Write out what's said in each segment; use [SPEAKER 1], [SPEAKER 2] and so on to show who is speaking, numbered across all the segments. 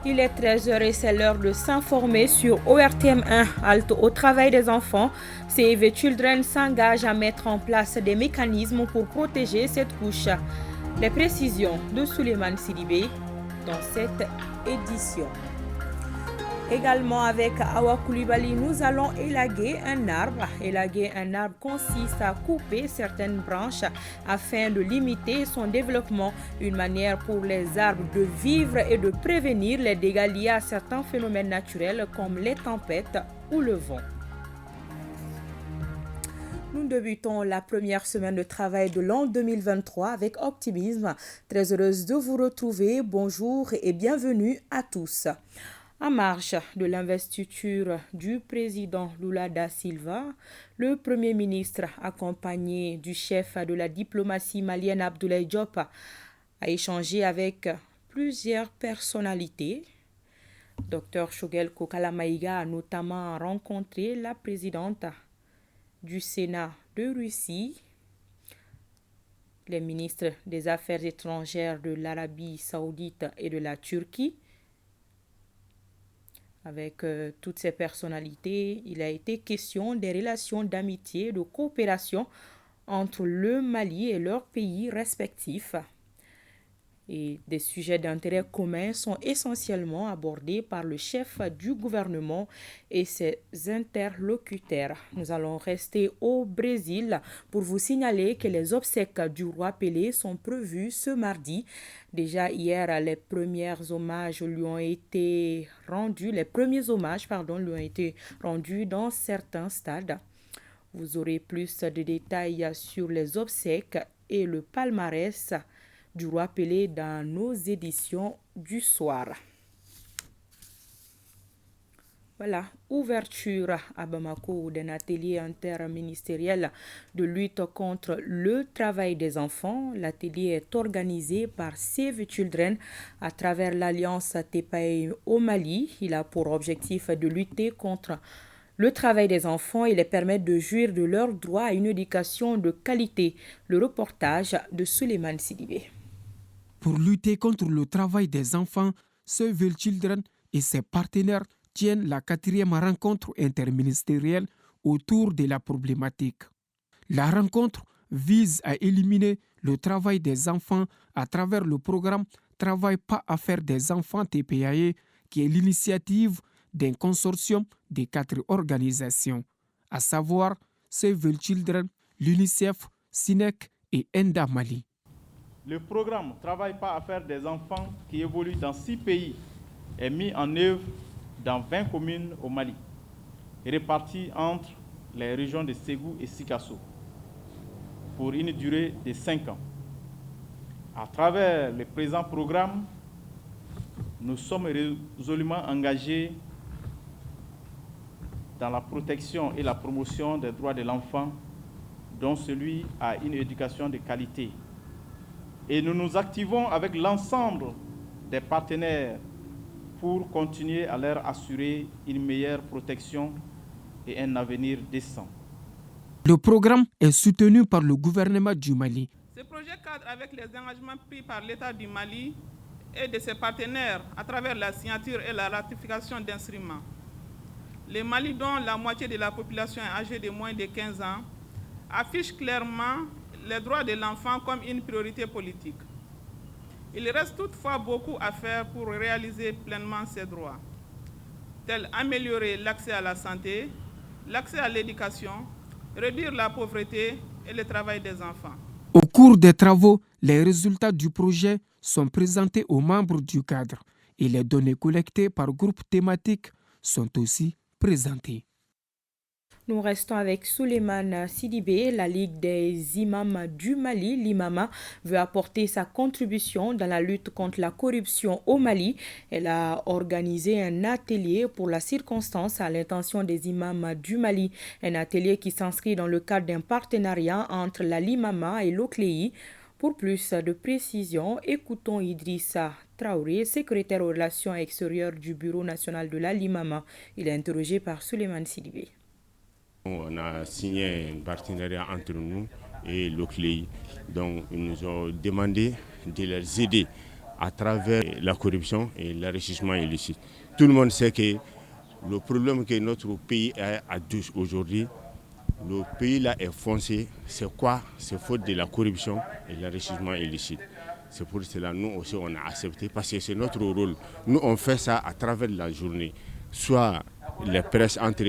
[SPEAKER 1] Il est 13h et c'est l'heure de s'informer sur ORTM1, Halte au travail des enfants. Save Children s'engage à mettre en place des mécanismes pour protéger cette couche. Les précisions de Souleymane Sidibé dans cette édition. Également avec Awa Koulibaly, nous allons élaguer un arbre. Élaguer un arbre consiste à couper certaines branches afin de limiter son développement. Une manière pour les arbres de vivre et de prévenir les dégâts liés à certains phénomènes naturels comme les tempêtes ou le vent. Nous débutons la première semaine de travail de l'an 2023 avec optimisme. Très heureuse de vous retrouver. Bonjour et bienvenue à tous. En marge de l'investiture du président Lula da Silva, le Premier ministre, accompagné du chef de la diplomatie malienne Abdoulaye Diop, a échangé avec plusieurs personnalités. Dr Shogel Kokala Maïga a notamment rencontré la présidente du Sénat de Russie, les ministres des Affaires étrangères de l'Arabie saoudite et de la Turquie. Avec toutes ces personnalités, il a été question des relations d'amitié et de coopération entre le Mali et leurs pays respectifs. Et des sujets d'intérêt commun sont essentiellement abordés par le chef du gouvernement et ses interlocuteurs. Nous allons rester au Brésil pour vous signaler que les obsèques du roi Pelé sont prévues ce mardi. Déjà hier, les premiers hommages lui ont été rendus dans certains stades. Vous aurez plus de détails sur les obsèques et le palmarès du roi Pelé dans nos éditions du soir. Voilà, ouverture à Bamako d'un atelier interministériel de lutte contre le travail des enfants. L'atelier est organisé par Save Children à travers l'alliance Tepae au Mali. Il a pour objectif de lutter contre le travail des enfants et les permettre de jouir de leurs droits à une éducation de qualité. Le reportage de Souleymane Sidibé.
[SPEAKER 2] Pour lutter contre le travail des enfants, Save Children et ses partenaires tiennent la 4e rencontre interministérielle autour de la problématique. La rencontre vise à éliminer le travail des enfants à travers le programme Travail pas à faire des enfants TPAE, qui est l'initiative d'un consortium de 4 organisations, à savoir Save Children, l'UNICEF, SINEC et ENDA Mali.
[SPEAKER 3] Le programme Travail pas à faire des enfants, qui évolue dans 6 pays, est mis en œuvre dans 20 communes au Mali, réparties entre les régions de Ségou et Sikasso, pour une durée de 5 ans. À travers le présent programme, nous sommes résolument engagés dans la protection et la promotion des droits de l'enfant, dont celui à une éducation de qualité. Et nous nous activons avec l'ensemble des partenaires pour continuer à leur assurer une meilleure protection et un avenir décent.
[SPEAKER 2] Le programme est soutenu par le gouvernement du Mali.
[SPEAKER 4] Ce projet cadre avec les engagements pris par l'État du Mali et de ses partenaires à travers la signature et la ratification d'instruments. Le Mali, dont la moitié de la population est âgée de moins de 15 ans, affiche clairement les droits de l'enfant comme une priorité politique. Il reste toutefois beaucoup à faire pour réaliser pleinement ces droits, tels améliorer l'accès à la santé, l'accès à l'éducation, réduire la pauvreté et le travail des enfants.
[SPEAKER 2] Au cours des travaux, les résultats du projet sont présentés aux membres du cadre et les données collectées par groupe thématique sont aussi présentées.
[SPEAKER 1] Nous restons avec Souleymane Sidibé. La Ligue des imams du Mali, l'IMAMA, veut apporter sa contribution dans la lutte contre la corruption au Mali. Elle a organisé un atelier pour la circonstance à l'intention des imams du Mali. Un atelier qui s'inscrit dans le cadre d'un partenariat entre la LIMAMA et l'OCLEI. Pour plus de précisions, écoutons Idrissa Traoré, secrétaire aux relations extérieures du Bureau national de la LIMAMA. Il est interrogé par Souleymane Sidibé.
[SPEAKER 5] On a signé un partenariat entre nous et l'OCLEI. Donc, ils nous ont demandé de les aider à travers la corruption et l'enrichissement illicite. Tout le monde sait que le problème que notre pays a aujourd'hui, le pays là est foncé. C'est quoi? C'est faute de la corruption et l'enrichissement illicite. C'est pour cela que nous aussi on a accepté parce que c'est notre rôle. Nous on fait ça à travers la journée. Soit les presses entre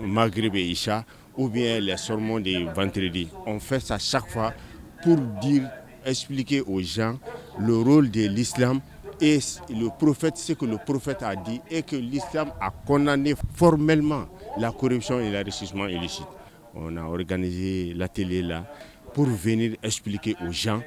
[SPEAKER 5] Maghreb et Isha ou bien les sermons de vendredi. On fait ça chaque fois pour expliquer aux gens le rôle de l'islam et le prophète, ce que le prophète a dit et que l'islam a condamné formellement la corruption et l'enrichissement illicite. On a organisé l'atelier là pour venir expliquer aux gens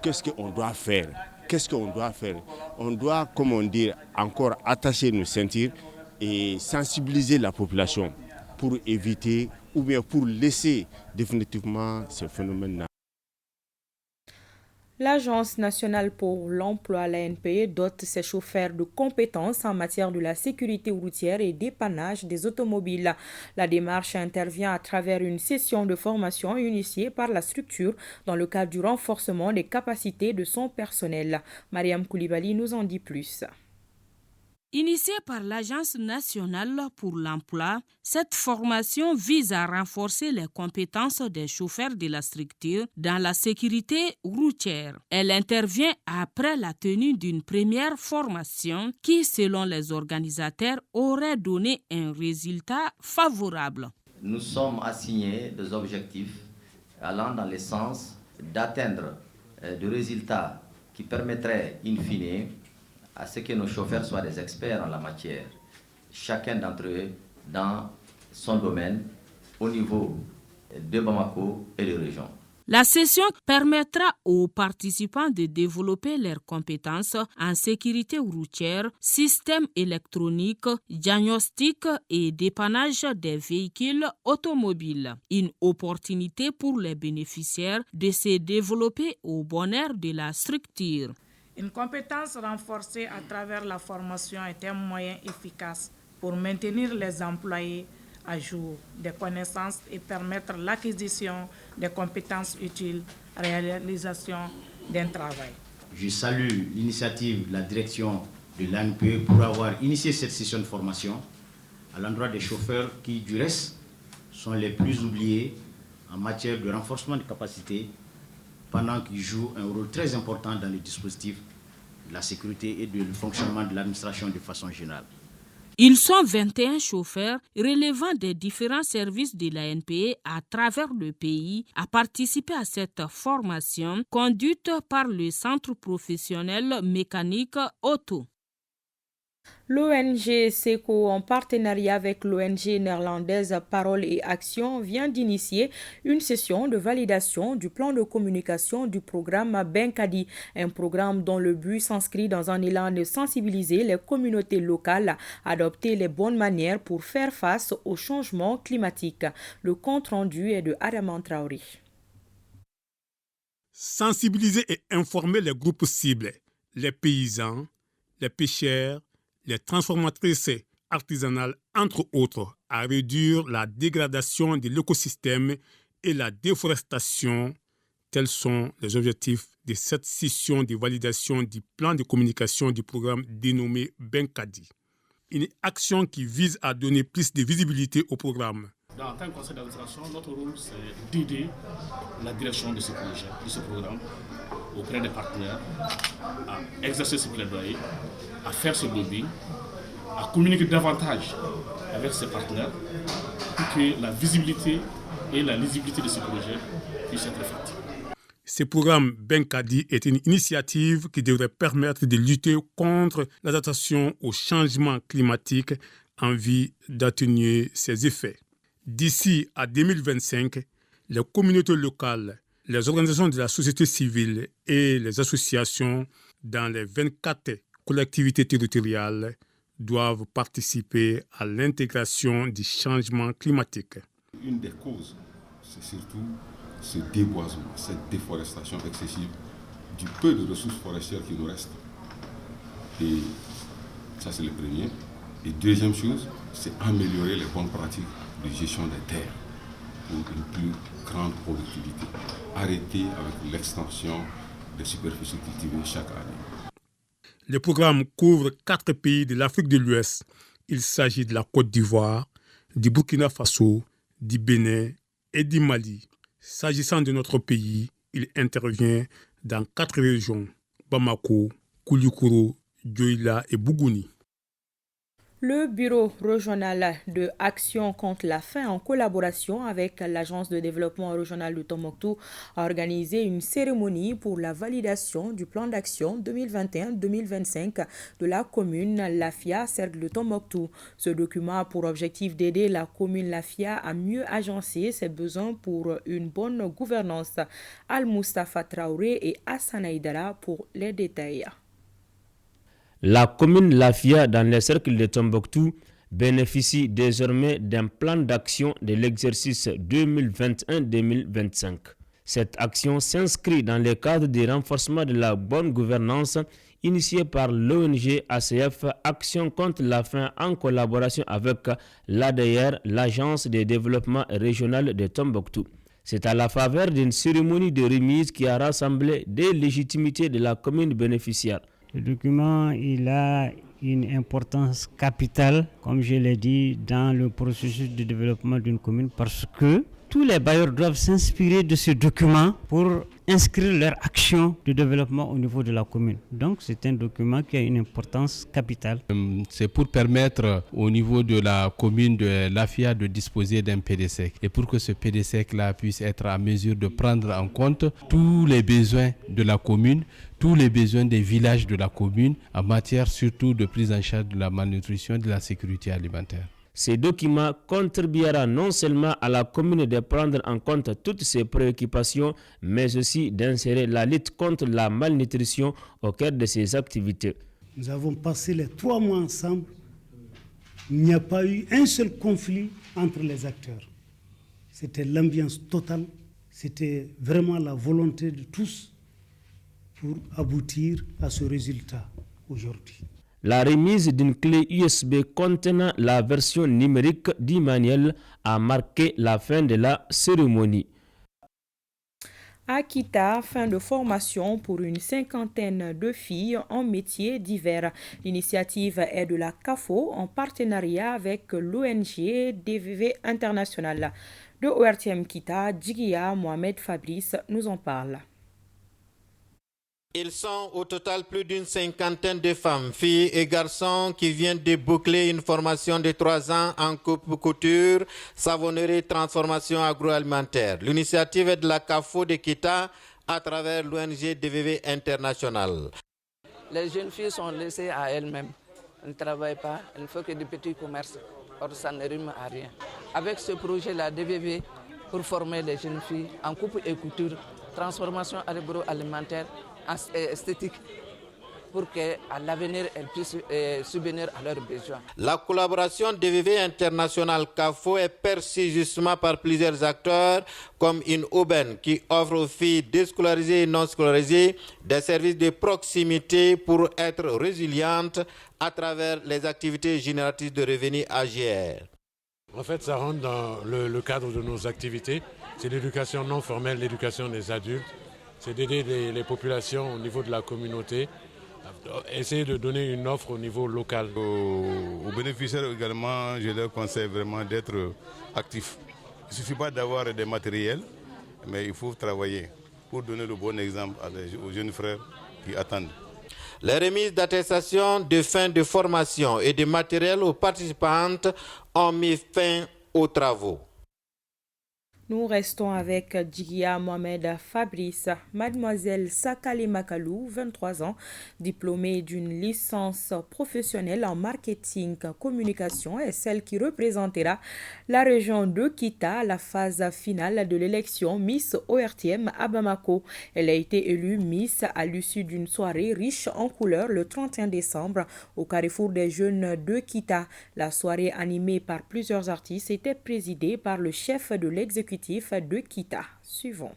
[SPEAKER 5] qu'est-ce qu'on doit faire. Qu'est-ce qu'on doit faire? On doit, comment dire, encore attacher nos ceintures et sensibiliser la population pour éviter ou bien pour laisser définitivement ce phénomène-là.
[SPEAKER 1] L'Agence nationale pour l'emploi, l'ANPE, dote ses chauffeurs de compétences en matière de la sécurité routière et dépannage des automobiles. La démarche intervient à travers une session de formation initiée par la structure dans le cadre du renforcement des capacités de son personnel. Mariam Koulibaly nous en dit plus.
[SPEAKER 6] Initiée par l'Agence nationale pour l'emploi, cette formation vise à renforcer les compétences des chauffeurs de la structure dans la sécurité routière. Elle intervient après la tenue d'une première formation qui, selon les organisateurs, aurait donné un résultat favorable.
[SPEAKER 7] Nous sommes assignés des objectifs allant dans le sens d'atteindre des résultats qui permettraient, in fine, à ce que nos chauffeurs soient des experts en la matière, chacun d'entre eux dans son domaine, au niveau de Bamako et de région.
[SPEAKER 6] La session permettra aux participants de développer leurs compétences en sécurité routière, système électronique, diagnostic et dépannage des véhicules automobiles. Une opportunité pour les bénéficiaires de se développer au bonheur de la structure.
[SPEAKER 8] Une compétence renforcée à travers la formation est un moyen efficace pour maintenir les employés à jour des connaissances et permettre l'acquisition des compétences utiles à la réalisation d'un travail.
[SPEAKER 9] Je salue l'initiative de la direction de l'ANPE pour avoir initié cette session de formation à l'endroit des chauffeurs qui, du reste, sont les plus oubliés en matière de renforcement de capacités pendant qu'ils jouent un rôle très important dans le dispositif de la sécurité et du fonctionnement de l'administration de façon générale.
[SPEAKER 6] Ils sont 21 chauffeurs relevant des différents services de l'ANPE à travers le pays à participer à cette formation conduite par le Centre professionnel mécanique auto.
[SPEAKER 1] L'ONG SECO, en partenariat avec l'ONG néerlandaise Parole et Action, vient d'initier une session de validation du plan de communication du programme Benkadi, un programme dont le but s'inscrit dans un élan de sensibiliser les communautés locales à adopter les bonnes manières pour faire face au changement climatique. Le compte rendu est de Adaman Traoré.
[SPEAKER 10] Sensibiliser et informer les groupes cibles, les paysans, les pêcheurs, les transformatrices artisanales, entre autres, à réduire la dégradation de l'écosystème et la déforestation. Tels sont les objectifs de cette session de validation du plan de communication du programme dénommé Benkadi. Une action qui vise à donner plus de visibilité au programme.
[SPEAKER 11] En tant que conseil d'administration, notre rôle, c'est d'aider la direction de ce projet, de ce programme, auprès des partenaires, à exercer ce plaidoyer, à faire ce lobbying, à communiquer davantage avec ses partenaires pour que la visibilité et la lisibilité de ce projet puissent être faites.
[SPEAKER 10] Ce programme Benkadi est une initiative qui devrait permettre de lutter contre l'adaptation au changement climatique en vue d'atténuer ses effets. D'ici à 2025, les communautés locales, les organisations de la société civile et les associations dans les 24 collectivités territoriales doivent participer à l'intégration du changement climatique.
[SPEAKER 12] Une des causes, c'est surtout ce déboisement, cette déforestation excessive du peu de ressources forestières qui nous restent. Et ça, c'est le premier. Et deuxième chose, c'est améliorer les bonnes pratiques de gestion des terres pour une plus grande productivité. Arrêter avec l'extension de superficie cultivée chaque année.
[SPEAKER 10] Le programme couvre 4 pays de l'Afrique de l'Ouest. Il s'agit de la Côte d'Ivoire, du Burkina Faso, du Bénin et du Mali. S'agissant de notre pays, il intervient dans 4 régions, Bamako, Koulikoro, Dioïla et Bougouni.
[SPEAKER 1] Le Bureau régional de Action contre la faim, en collaboration avec l'Agence de développement régional de Tombouctou, a organisé une cérémonie pour la validation du plan d'action 2021-2025 de la commune Lafia, cercle de Tombouctou. Ce document a pour objectif d'aider la commune Lafia à mieux agencer ses besoins pour une bonne gouvernance. Al-Mustafa Traoré et Hassan Aïdara pour les détails.
[SPEAKER 13] La commune Lafia, dans les cercles de Tombouctou, bénéficie désormais d'un plan d'action de l'exercice 2021-2025. Cette action s'inscrit dans le cadre du renforcement de la bonne gouvernance initié par l'ONG ACF Action contre la faim en collaboration avec l'ADR, l'Agence de développement régional de Tombouctou. C'est à la faveur d'une cérémonie de remise qui a rassemblé des légitimités de la commune bénéficiaire.
[SPEAKER 14] Le document, il a une importance capitale, comme je l'ai dit, dans le processus de développement d'une commune parce que tous les bailleurs doivent s'inspirer de ce document pour inscrire leur action de développement au niveau de la commune. Donc c'est un document qui a une importance capitale.
[SPEAKER 15] C'est pour permettre au niveau de la commune de Lafia de disposer d'un PDSEC et pour que ce PDSEC-là puisse être à mesure de prendre en compte tous les besoins de la commune, tous les besoins des villages de la commune en matière surtout de prise en charge de la malnutrition et de la sécurité alimentaire.
[SPEAKER 13] Ces documents contribuera non seulement à la commune de prendre en compte toutes ces préoccupations, mais aussi d'insérer la lutte contre la malnutrition au cœur de ses activités.
[SPEAKER 16] Nous avons passé les 3 mois ensemble. Il n'y a pas eu un seul conflit entre les acteurs. C'était l'ambiance totale. C'était vraiment la volonté de tous pour aboutir à ce résultat aujourd'hui.
[SPEAKER 13] La remise d'une clé USB contenant la version numérique du manuel a marqué la fin de la cérémonie.
[SPEAKER 1] À Kita, fin de formation pour une 50aine de filles en métiers divers. L'initiative est de la CAFO en partenariat avec l'ONG DVV International. De ORTM Kita, Djigia Mohamed Fabrice nous en parle.
[SPEAKER 17] Ils sont au total plus d'une 50aine de femmes, filles et garçons qui viennent de boucler une formation de 3 ans en coupe-couture, savonnerie, transformation agroalimentaire. L'initiative est de la CAFO de Kita à travers l'ONG DVV International.
[SPEAKER 18] Les jeunes filles sont laissées à elles-mêmes. Elles ne travaillent pas, elles ne font que du petit commerce. Or, ça ne rime à rien. Avec ce projet-là, DVV, pour former les jeunes filles en coupe et couture, transformation agroalimentaire, esthétique, pour qu'à l'avenir elles puissent subvenir à leurs besoins.
[SPEAKER 17] La collaboration DVV International CAFO est perçue justement par plusieurs acteurs comme une aubaine qui offre aux filles déscolarisées et non scolarisées des services de proximité pour être résilientes à travers les activités génératrices de revenus AGR.
[SPEAKER 19] En fait, ça rentre dans le cadre de nos activités. C'est l'éducation non formelle, l'éducation des adultes. C'est d'aider les populations au niveau de la communauté, essayer de donner une offre au niveau local.
[SPEAKER 20] Aux bénéficiaires également, je leur conseille vraiment d'être actifs. Il ne suffit pas d'avoir des matériels, mais il faut travailler pour donner le bon exemple aux jeunes frères qui attendent.
[SPEAKER 17] Les remises d'attestation de fin de formation et de matériel aux participantes ont mis fin aux travaux.
[SPEAKER 1] Nous restons avec Djigia Mohamed Fabrice. Mademoiselle Sakali Makalou, 23 ans, diplômée d'une licence professionnelle en marketing communication, est celle qui représentera la région de Kita à la phase finale de l'élection Miss ORTM à Bamako. Elle a été élue Miss à l'issue d'une soirée riche en couleurs le 31 décembre au Carrefour des Jeunes de Kita. La soirée animée par plusieurs artistes était présidée par le chef de l'exécutif de Kita. Suivons.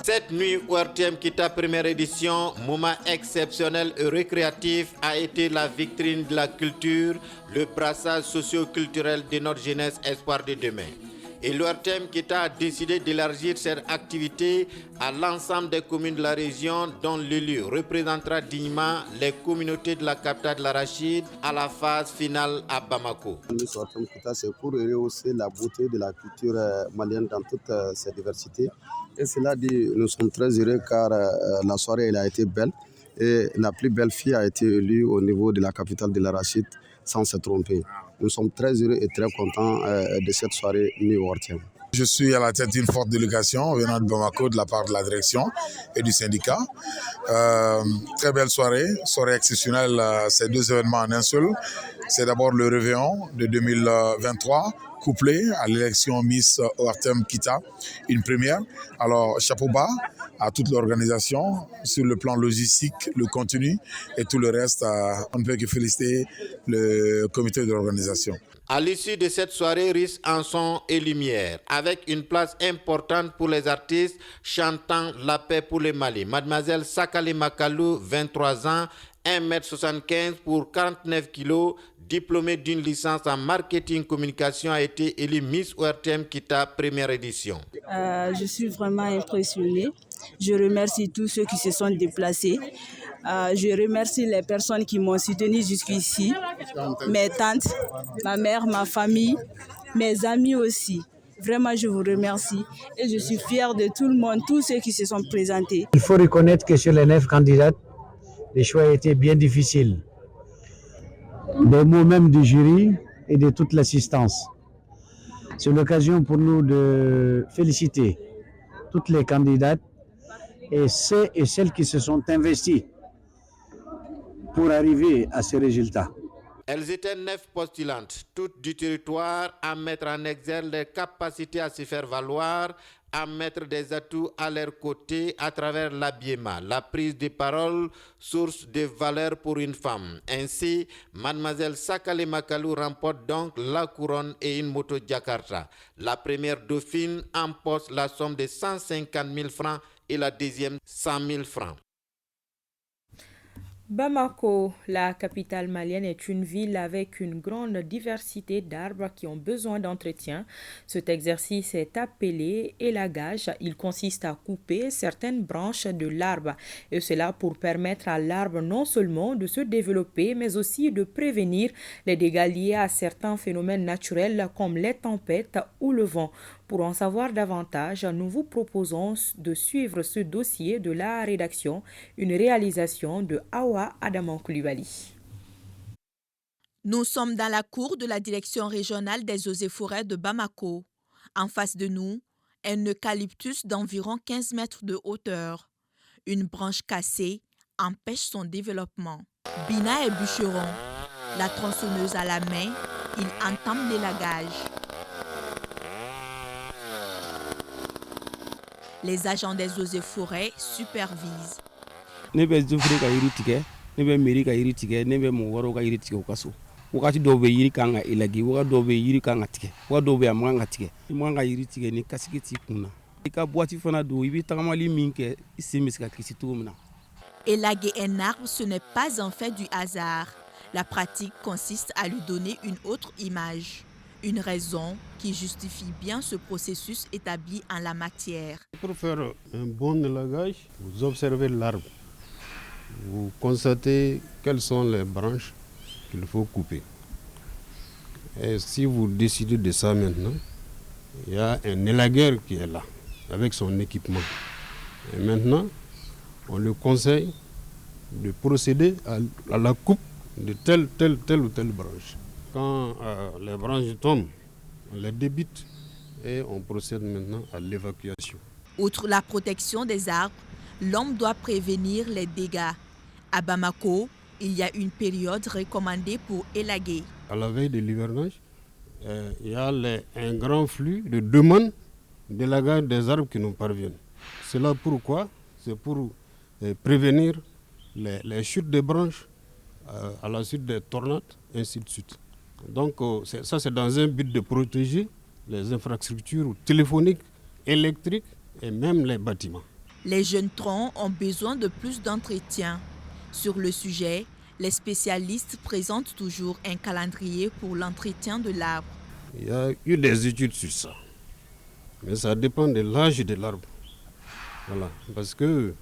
[SPEAKER 17] Cette nuit ORTM Kita première édition, moment exceptionnel et récréatif, a été la vitrine de la culture, le brassage socio-culturel de notre jeunesse espoir de demain. Et l'ORTM Kita a décidé d'élargir cette activité à l'ensemble des communes de la région dont l'élu représentera dignement les communautés de la capitale de l'Arachide à la phase finale à Bamako.
[SPEAKER 21] L'ORTM Kita, c'est pour rehausser la beauté de la culture malienne dans toute sa diversité. Et cela dit, nous sommes très heureux car la soirée elle a été belle et la plus belle fille a été élue au niveau de la capitale de l'Arachide sans se tromper. Nous sommes très heureux et très contents de cette soirée New-Ortiem.
[SPEAKER 22] Je suis à la tête d'une forte délégation venant de Bamako de la part de la direction et du syndicat. Très belle soirée exceptionnelle, ces deux événements en un seul. C'est d'abord le réveillon de 2023, couplé à l'élection Miss ORTM Kita, une première. Alors, chapeau bas à toute l'organisation sur le plan logistique, le contenu et tout le reste. On ne peut que féliciter le comité de l'organisation.
[SPEAKER 17] À l'issue de cette soirée riche en son et lumière, avec une place importante pour les artistes chantant la paix pour le Mali. Mademoiselle Sakali Makalou, 23 ans, 1m75 pour 49 kg, diplômée d'une licence en marketing communication, a été élue Miss ORTM Kita première édition.
[SPEAKER 23] Je suis vraiment impressionnée. Je remercie tous ceux qui se sont déplacés. Je remercie les personnes qui m'ont soutenue jusqu'ici, mes tantes, ma mère, ma famille, mes amis aussi. Vraiment, je vous remercie et je suis fière de tout le monde, tous ceux qui se sont présentés.
[SPEAKER 24] Il faut reconnaître que sur les 9 candidates, les choix étaient bien difficiles. Des mots même du jury et de toute l'assistance. C'est l'occasion pour nous de féliciter toutes les candidates et ceux et celles qui se sont investis pour arriver à ce résultat.
[SPEAKER 17] Elles étaient 9 postulantes, toutes du territoire, à mettre en exergue les capacités à se faire valoir, à mettre des atouts à leur côté à travers l'habillement, la prise de parole, source de valeur pour une femme. Ainsi, mademoiselle Sakali Makalou remporte donc la couronne et une moto Jakarta. La première dauphine emporte la somme de 150 000 francs et la deuxième 100 000 francs.
[SPEAKER 1] Bamako, la capitale malienne, est une ville avec une grande diversité d'arbres qui ont besoin d'entretien. Cet exercice est appelé élagage. Il consiste à couper certaines branches de l'arbre, et cela pour permettre à l'arbre non seulement de se développer, mais aussi de prévenir les dégâts liés à certains phénomènes naturels comme les tempêtes ou le vent. Pour en savoir davantage, nous vous proposons de suivre ce dossier de la rédaction, une réalisation de Awa Adamon Koulibaly.
[SPEAKER 25] Nous sommes dans la cour de la direction régionale des eaux et forêts de Bamako. En face de nous, un eucalyptus d'environ 15 mètres de hauteur. Une branche cassée empêche son développement. Bina est bûcheron. La tronçonneuse à la main, il entame l'élagage. Les agents des eaux et forêts supervisent. Élaguer un arbre, ce n'est pas un fait du hasard. La pratique consiste à lui donner une autre image. Une raison qui justifie bien ce processus établi en la matière.
[SPEAKER 26] Pour faire un bon élagage, vous observez l'arbre. Vous constatez quelles sont les branches qu'il faut couper. Et si vous décidez de ça maintenant, il y a un élagueur qui est là, avec son équipement. Et maintenant, on lui conseille de procéder à la coupe de telle ou telle branche. Quand les branches tombent, on les débite et on procède maintenant à l'évacuation.
[SPEAKER 25] Outre la protection des arbres, l'homme doit prévenir les dégâts. À Bamako, il y a une période recommandée pour élaguer.
[SPEAKER 26] À la veille de l'hivernage, il y a un grand flux de demandes d'élagage des arbres qui nous parviennent. C'est là pourquoi, c'est pour prévenir les chutes de branches à la suite des tornades, ainsi de suite. Donc ça c'est dans un but de protéger les infrastructures téléphoniques, électriques et même les bâtiments.
[SPEAKER 25] Les jeunes troncs ont besoin de plus d'entretien. Sur le sujet, les spécialistes présentent toujours un calendrier pour l'entretien de l'arbre.
[SPEAKER 26] Il y a eu des études sur ça. Mais ça dépend de l'âge de l'arbre. Voilà. Parce que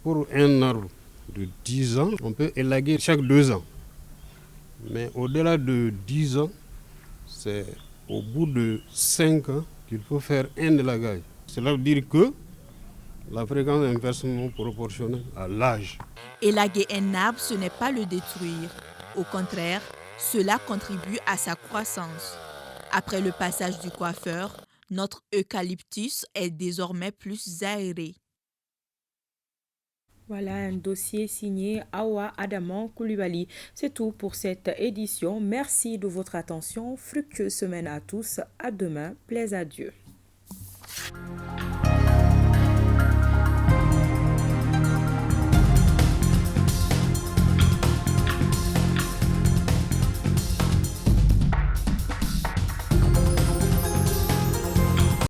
[SPEAKER 26] pour un arbre de 10 ans, on peut élaguer chaque 2 ans. Mais au-delà de 10 ans, c'est au bout de 5 ans qu'il faut faire un élagage. Cela veut dire que la fréquence est inversement proportionnelle à l'âge.
[SPEAKER 25] Élaguer un arbre, ce n'est pas le détruire. Au contraire, cela contribue à sa croissance. Après le passage du coiffeur, notre eucalyptus est désormais plus aéré.
[SPEAKER 1] Voilà un dossier signé Awa Adaman Koulibaly. C'est tout pour cette édition. Merci de votre attention. Fructueuse semaine à tous. À demain. Plaise à Dieu.